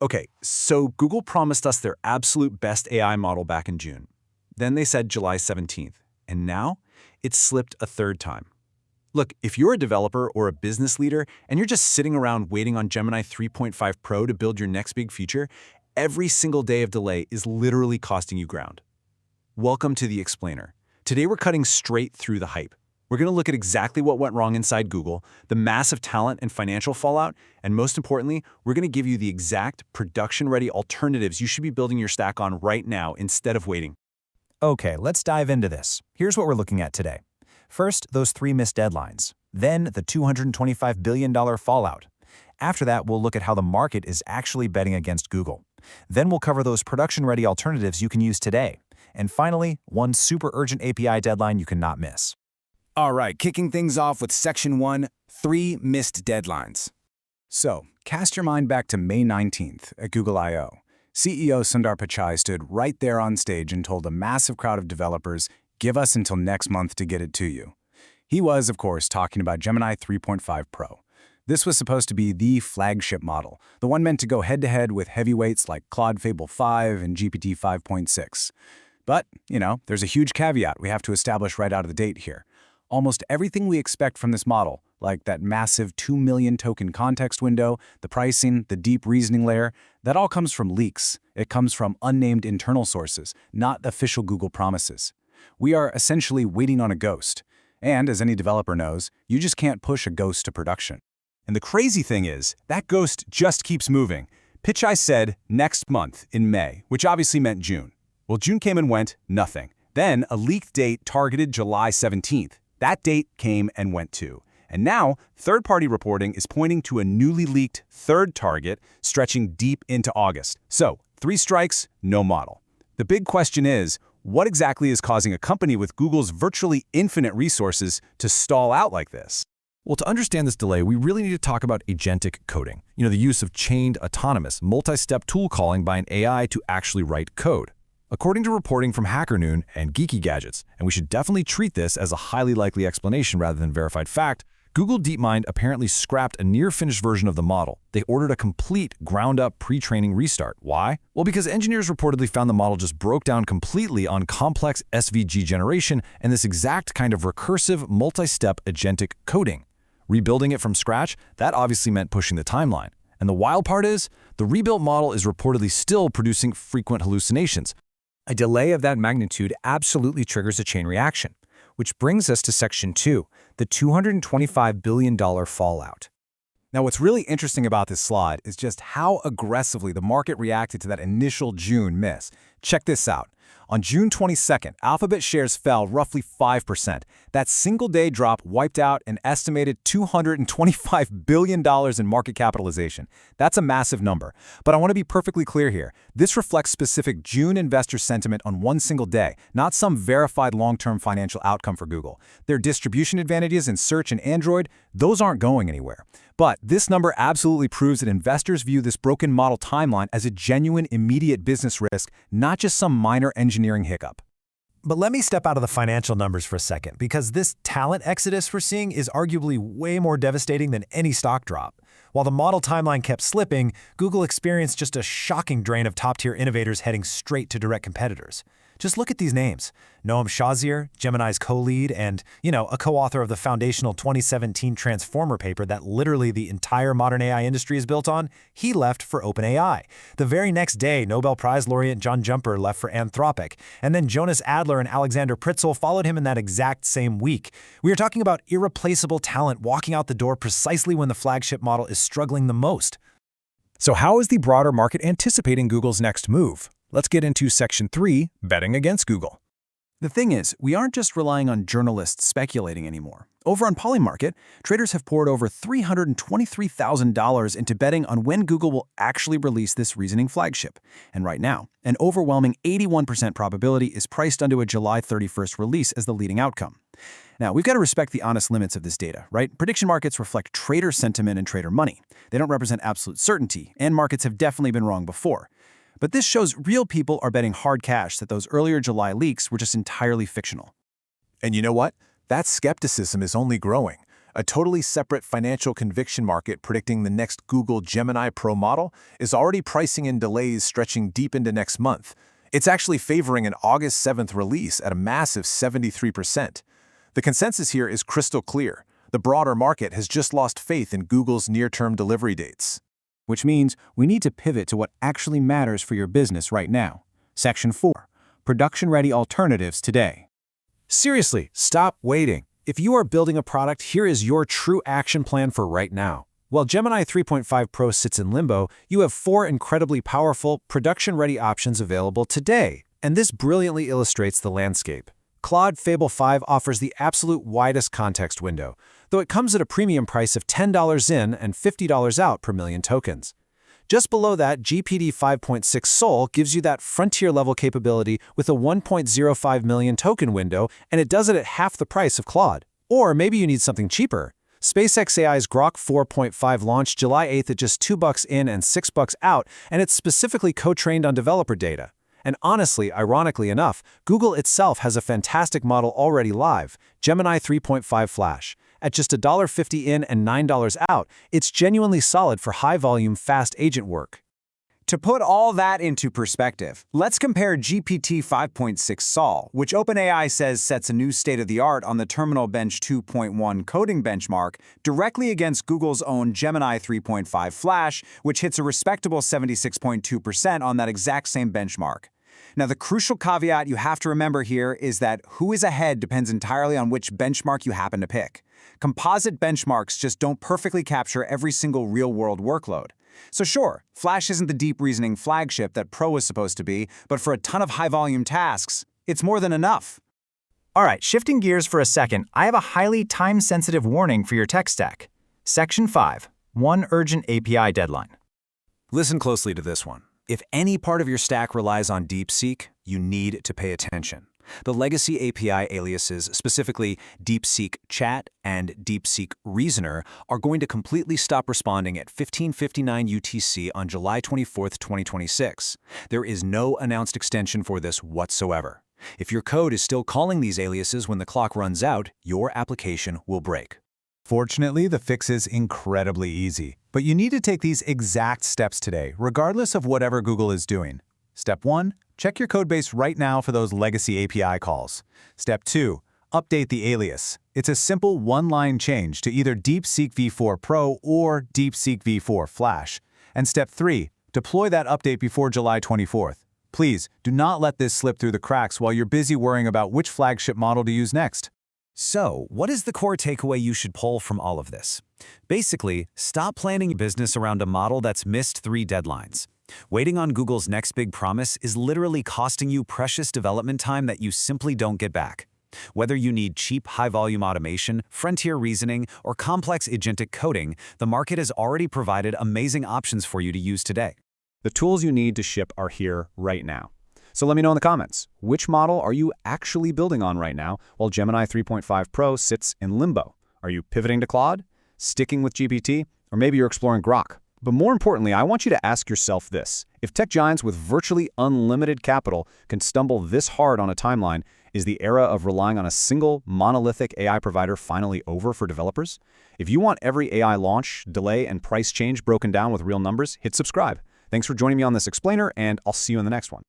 Okay, so Google promised us their absolute best AI model back in June. Then they said July 17th, and now it's slipped a third time. Look, if you're a developer or a business leader and you're just sitting around waiting on Gemini 3.5 Pro to build your next big feature, every single day of delay is literally costing you ground. Welcome to The Explainer. Today we're cutting straight through the hype. We're going to look at exactly what went wrong inside Google, the massive talent and financial fallout, and most importantly, we're going to give you the exact production-ready alternatives you should be building your stack on right now instead of waiting. Okay, let's dive into this. Here's what we're looking at today. First, those 3 missed deadlines. Then, the $225 billion fallout. After that, we'll look at how the market is actually betting against Google. Then we'll cover those production-ready alternatives you can use today. And finally, one super urgent API deadline you cannot miss. All right, kicking things off with Section 1, 3 missed deadlines. So, cast your mind back to May 19th at Google I/O. CEO Sundar Pichai stood right there on stage and told a massive crowd of developers, "Give us until next month to get it to you." He was, of course, talking about Gemini 3.5 Pro. This was supposed to be the flagship model, the one meant to go head-to-head with heavyweights like Claude Fable 5 and GPT 5.6. But, there's a huge caveat we have to establish right out of the gate here. Almost everything we expect from this model, like that massive 2 million token context window, the pricing, the deep reasoning layer, that all comes from leaks. It comes from unnamed internal sources, not official Google promises. We are essentially waiting on a ghost. And as any developer knows, you just can't push a ghost to production. And the crazy thing is, that ghost just keeps moving. Pichai said next month in May, which obviously meant June. Well, June came and went, nothing. Then a leaked date targeted July 17th. That date came and went too. And now, third-party reporting is pointing to a newly leaked third target stretching deep into August. So, 3 strikes, no model. The big question is, what exactly is causing a company with Google's virtually infinite resources to stall out like this? Well, to understand this delay, we really need to talk about agentic coding. The use of chained, autonomous, multi-step tool calling by an AI to actually write code. According to reporting from Hacker Noon and Geeky Gadgets, and we should definitely treat this as a highly likely explanation rather than verified fact, Google DeepMind apparently scrapped a near-finished version of the model. They ordered a complete, ground-up pre-training restart. Why? Well, because engineers reportedly found the model just broke down completely on complex SVG generation and this exact kind of recursive, multi-step agentic coding. Rebuilding it from scratch, that obviously meant pushing the timeline. And the wild part is, the rebuilt model is reportedly still producing frequent hallucinations. A delay of that magnitude absolutely triggers a chain reaction, which brings us to Section 2, the $225 billion fallout. Now, what's really interesting about this slide is just how aggressively the market reacted to that initial June miss. Check this out. On June 22nd, Alphabet shares fell roughly 5%. That single-day drop wiped out an estimated $225 billion in market capitalization. That's a massive number. But I want to be perfectly clear here. This reflects specific June investor sentiment on one single day, not some verified long-term financial outcome for Google. Their distribution advantages in search and Android, those aren't going anywhere. But this number absolutely proves that investors view this broken model timeline as a genuine, immediate business risk, not just some minor engineering hiccup. But let me step out of the financial numbers for a second, because this talent exodus we're seeing is arguably way more devastating than any stock drop. While the model timeline kept slipping, Google experienced just a shocking drain of top-tier innovators heading straight to direct competitors. Just look at these names. Noam Shazir, Gemini's co-lead, and, a co-author of the foundational 2017 Transformer paper that literally the entire modern AI industry is built on, he left for OpenAI. The very next day, Nobel Prize laureate John Jumper left for Anthropic, and then Jonas Adler and Alexander Pritzel followed him in that exact same week. We are talking about irreplaceable talent walking out the door precisely when the flagship model is struggling the most. So how is the broader market anticipating Google's next move? Let's get into Section 3, betting against Google. The thing is, we aren't just relying on journalists speculating anymore. Over on Polymarket, traders have poured over $323,000 into betting on when Google will actually release this reasoning flagship. And right now, an overwhelming 81% probability is priced onto a July 31st release as the leading outcome. Now, we've got to respect the honest limits of this data, right? Prediction markets reflect trader sentiment and trader money. They don't represent absolute certainty, and markets have definitely been wrong before. But this shows real people are betting hard cash that those earlier July leaks were just entirely fictional. And you know what? That skepticism is only growing. A totally separate financial conviction market predicting the next Google Gemini Pro model is already pricing in delays stretching deep into next month. It's actually favoring an August 7th release at a massive 73%. The consensus here is crystal clear. The broader market has just lost faith in Google's near-term delivery dates. Which means we need to pivot to what actually matters for your business right now. Section 4. Production-ready alternatives today. Seriously, stop waiting. If you are building a product, here is your true action plan for right now. While Gemini 3.5 Pro sits in limbo, you have 4 incredibly powerful, production-ready options available today, and this brilliantly illustrates the landscape. Claude Fable 5 offers the absolute widest context window, though it comes at a premium price of $10 in and $50 out per million tokens. Just below that, GPT 5.6 Sol gives you that frontier-level capability with a 1.05 million token window, and it does it at half the price of Claude. Or maybe you need something cheaper. SpaceX AI's Grok 4.5 launched July 8th at just $2 in and $6 out, and it's specifically co-trained on developer data. And honestly, ironically enough, Google itself has a fantastic model already live, Gemini 3.5 Flash. At just $1.50 in and $9 out, it's genuinely solid for high-volume, fast agent work. To put all that into perspective, let's compare GPT 5.6 Sol, which OpenAI says sets a new state-of-the-art on the Terminal Bench 2.1 coding benchmark, directly against Google's own Gemini 3.5 Flash, which hits a respectable 76.2% on that exact same benchmark. Now, the crucial caveat you have to remember here is that who is ahead depends entirely on which benchmark you happen to pick. Composite benchmarks just don't perfectly capture every single real-world workload. So sure, Flash isn't the deep reasoning flagship that Pro was supposed to be, but for a ton of high-volume tasks, it's more than enough. All right, shifting gears for a second, I have a highly time-sensitive warning for your tech stack. Section 5. One urgent API deadline. Listen closely to this one. If any part of your stack relies on DeepSeek, you need to pay attention. The legacy API aliases, specifically DeepSeek Chat and DeepSeek Reasoner, are going to completely stop responding at 15:59 UTC on July 24, 2026. There is no announced extension for this whatsoever. If your code is still calling these aliases when the clock runs out, your application will break. Fortunately, the fix is incredibly easy, but you need to take these exact steps today, regardless of whatever Google is doing. Step 1, check your codebase right now for those legacy API calls. Step 2, update the alias. It's a simple one-line change to either DeepSeek v4 Pro or DeepSeek v4 Flash. And step 3, deploy that update before July 24th. Please, do not let this slip through the cracks while you're busy worrying about which flagship model to use next. So, what is the core takeaway you should pull from all of this? Basically, stop planning your business around a model that's missed 3 deadlines. Waiting on Google's next big promise is literally costing you precious development time that you simply don't get back. Whether you need cheap, high-volume automation, frontier reasoning, or complex agentic coding, the market has already provided amazing options for you to use today. The tools you need to ship are here right now. So let me know in the comments, which model are you actually building on right now while Gemini 3.5 Pro sits in limbo? Are you pivoting to Claude, sticking with GPT, or maybe you're exploring Grok? But more importantly, I want you to ask yourself this. If tech giants with virtually unlimited capital can stumble this hard on a timeline, is the era of relying on a single, monolithic AI provider finally over for developers? If you want every AI launch, delay, and price change broken down with real numbers, hit subscribe. Thanks for joining me on this explainer, and I'll see you in the next one.